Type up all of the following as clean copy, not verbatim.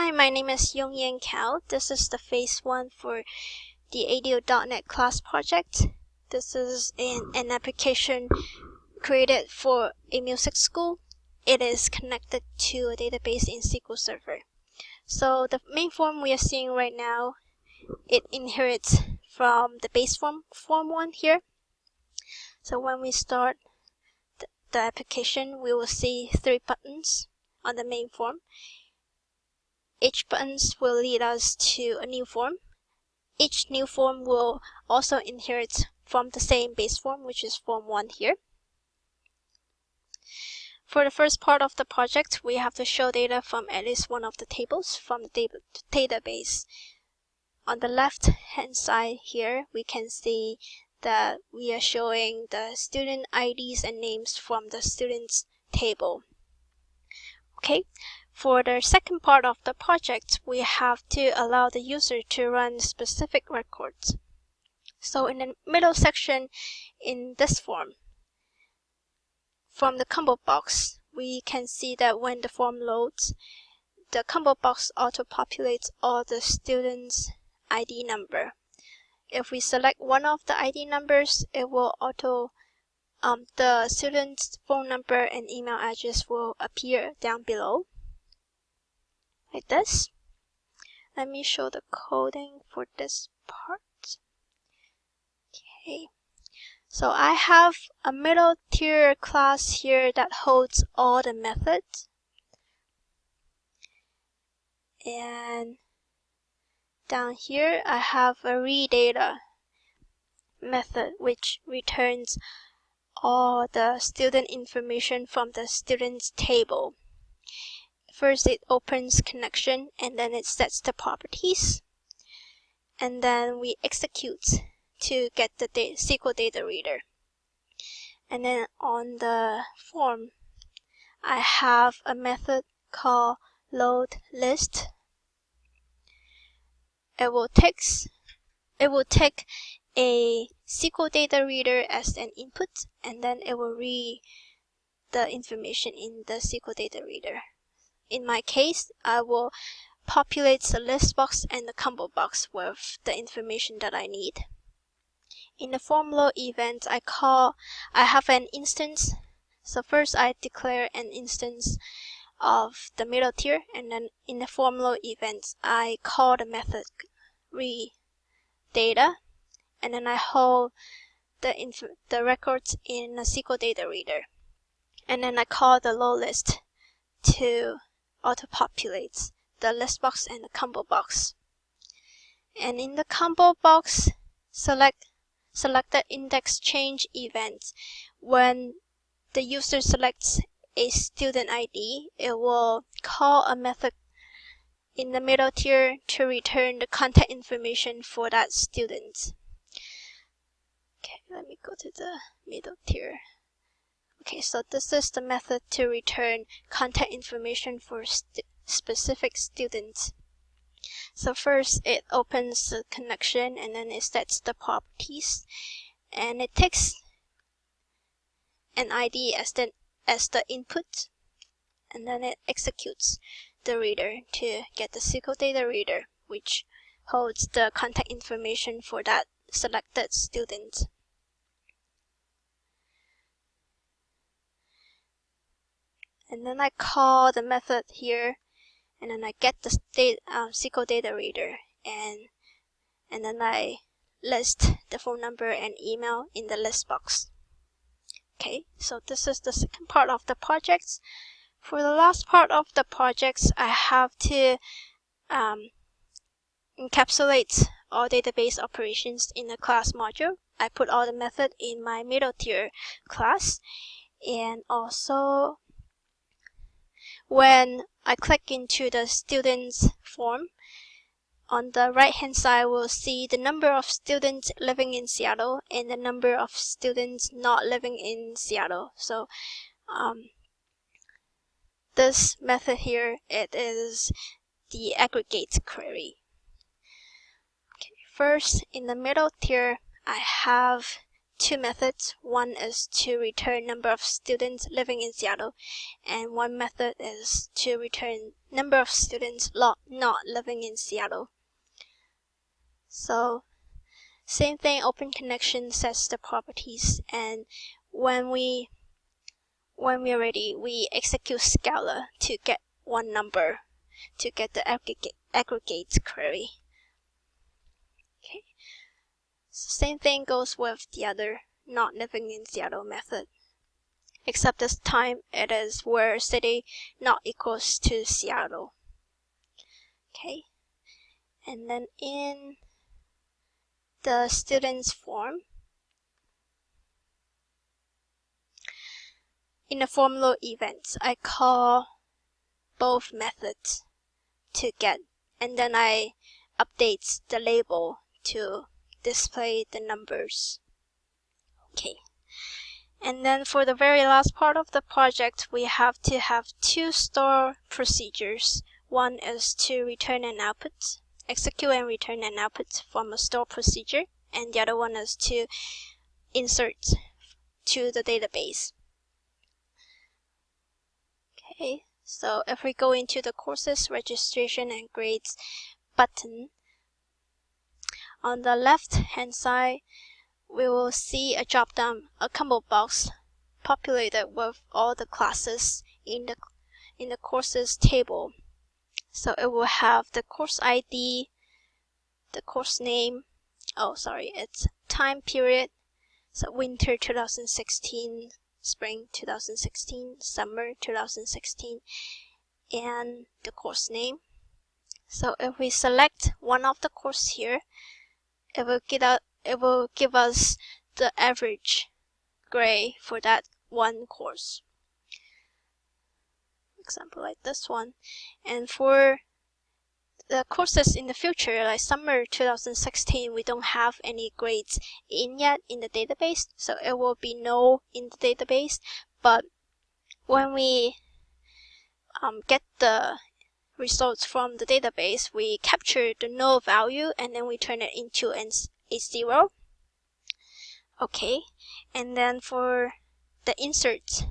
Hi, my name is Yongyan Cao. This is the phase 1 for the ADO.NET class project. This is an application created for a music school. It is connected to a database in SQL Server. So the main form we are seeing right now, it inherits from the base form 1 here. So when we start the application, we will see 3 buttons on the main form. Each button will lead us to a new form. Each new form will also inherit from the same base form, which is form 1 here. For the first part of the project, we have to show data from at least one of the tables from the database. On the left hand side here, we can see that we are showing the student IDs and names from the students table. Okay, for the second part of the project, we have to allow the user to run specific records. So in the middle section in this form, from the combo box, we can see that when the form loads, the combo box auto-populates all the students' ID number. If we select one of the ID numbers, it will the student's phone number and email address will appear down below, like this. Let me show the coding for this part. Okay. So I have a middle tier class here that holds all the methods. And down here I have a readdata method which returns all the student information from the students table. First it opens connection and then it sets the properties. And then we execute to get the SQL data reader. And then on the form, I have a method called load list. It will take a SQL data reader as an input, and then it will read the information in the SQL data reader. In my case, I will populate the list box and the combo box with the information that I need. In the form load event, I have an instance. So first I declare an instance of the middle tier, and then in the form load event, I call the method readData, and then I hold the records in a SQL data reader. And then I call the load list to auto-populate the list box and the combo box. And in the combo box, select the index change event. When the user selects a student ID, it will call a method in the middle tier to return the contact information for that student. Okay, let me go to the middle tier. Okay, so this is the method to return contact information for specific students. So first it opens the connection and then it sets the properties, and it takes an ID as the input, and then it executes the reader to get the SQL data reader, which holds the contact information for that selected student. And then I call the method here, and then I get the SQL data reader, and then I list the phone number and email in the list box. Okay, so this is the second part of the project. For the last part of the project, I have to encapsulate all database operations in a class module. I put all the method in my middle tier class, and also when I click into the students form, on the right hand side we'll see the number of students living in Seattle and the number of students not living in Seattle. So this method here, it is the aggregate query. Okay, first in the middle tier I have 2 methods. One is to return number of students living in Seattle, and one method is to return number of students not living in Seattle. So same thing, Open Connection sets the properties, and when we're ready, we execute Scala to get one number to get the aggregate query. Okay. Same thing goes with the other not living in Seattle method, except this time it is where city not equals to Seattle. Okay, and then in the students form, in the formula events, I call both methods to get, and then I update the label to display the numbers. Okay. And then for the very last part of the project, we have to have two store procedures. One is to return an output, execute and return an output from a store procedure, and the other one is to insert to the database. Okay, so if we go into the courses, registration, and grades button, on the left hand side, we will see a drop-down, a combo box populated with all the classes in the courses table. So it will have the course ID, the course name, it's time period, so winter 2016, spring 2016, summer 2016, and the course name. So if we select one of the course here, it will give us the average grade for that one course. Example like this one. And for the courses in the future, like summer 2016, we don't have any grades in yet in the database, so it will be null in the database. But when we get the results from the database, we capture the null value and then we turn it into a 0. Okay, and then for the insert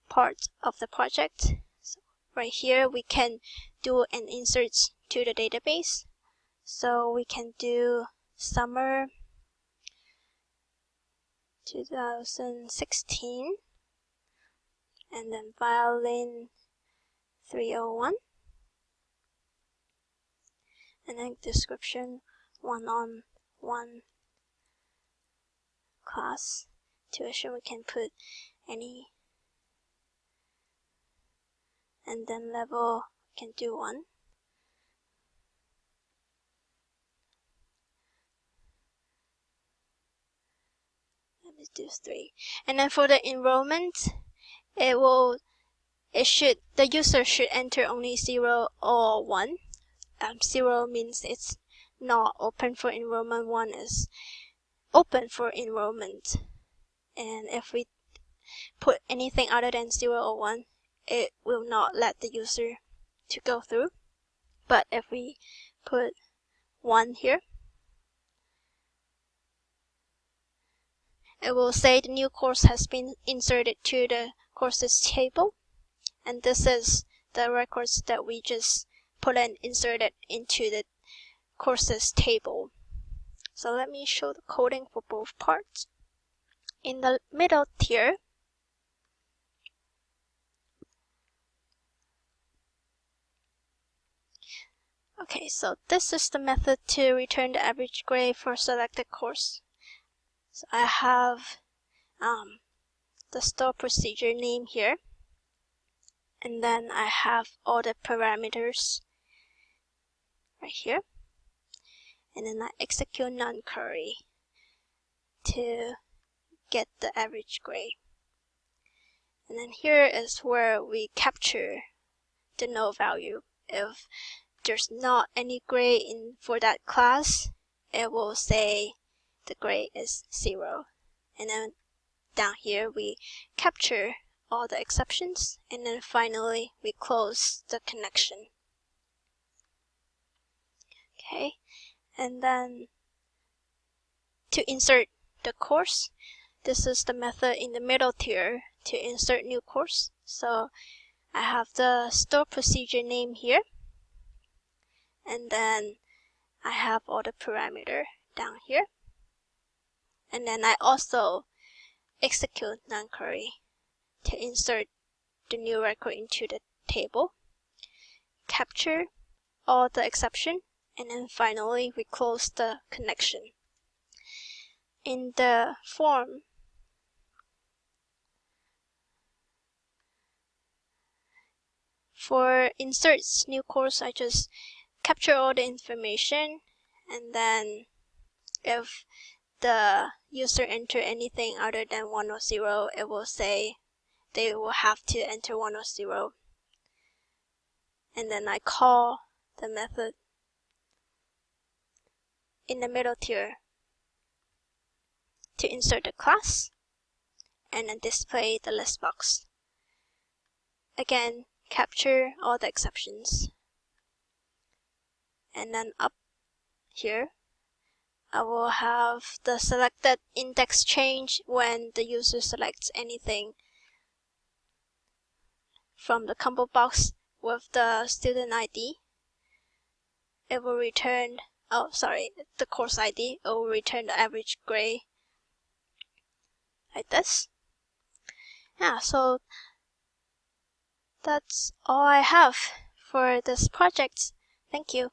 part of the project, so right here we can do an insert to the database. So we can do summer 2016 and then violin 301 and then description 1-on-1 class tuition. We can put any, and then level can do 1. Let me do 3. And then for the enrollment, the user should enter only 0 or 1. 0 means it's not open for enrollment, 1 is open for enrollment. And if we put anything other than 0 or 1, it will not let the user to go through. But if we put 1 here, it will say the new course has been inserted to the courses table, and this is the records that we just put and inserted into the courses table. So let me show the coding for both parts. In the middle tier, okay, so this is the method to return the average grade for selected course. So I have the store procedure name here, and then I have all the parameters right here, and then I execute non-query to get the average grade. And then here is where we capture the null value. If there's not any grade for that class, it will say the grade is 0. And then down here we capture all the exceptions, and then finally we close the connection. Okay, and then to insert the course, this is the method in the middle tier to insert new course. So I have the store procedure name here, and then I have all the parameter down here, and then I also execute non-query to insert the new record into the table, capture all the exception, and then finally we close the connection. In the form, for inserts new course, I just capture all the information, and then if the user enter anything other than 1 or 0, it will say they will have to enter 1 or 0. And then I call the method in the middle tier to insert the class and then display the list box. Again, capture all the exceptions. And then up here, I will have the selected index change when the user selects anything from the combo box with the student ID. It will return, the course ID. It will return the average grade like this. Yeah, so that's all I have for this project. Thank you.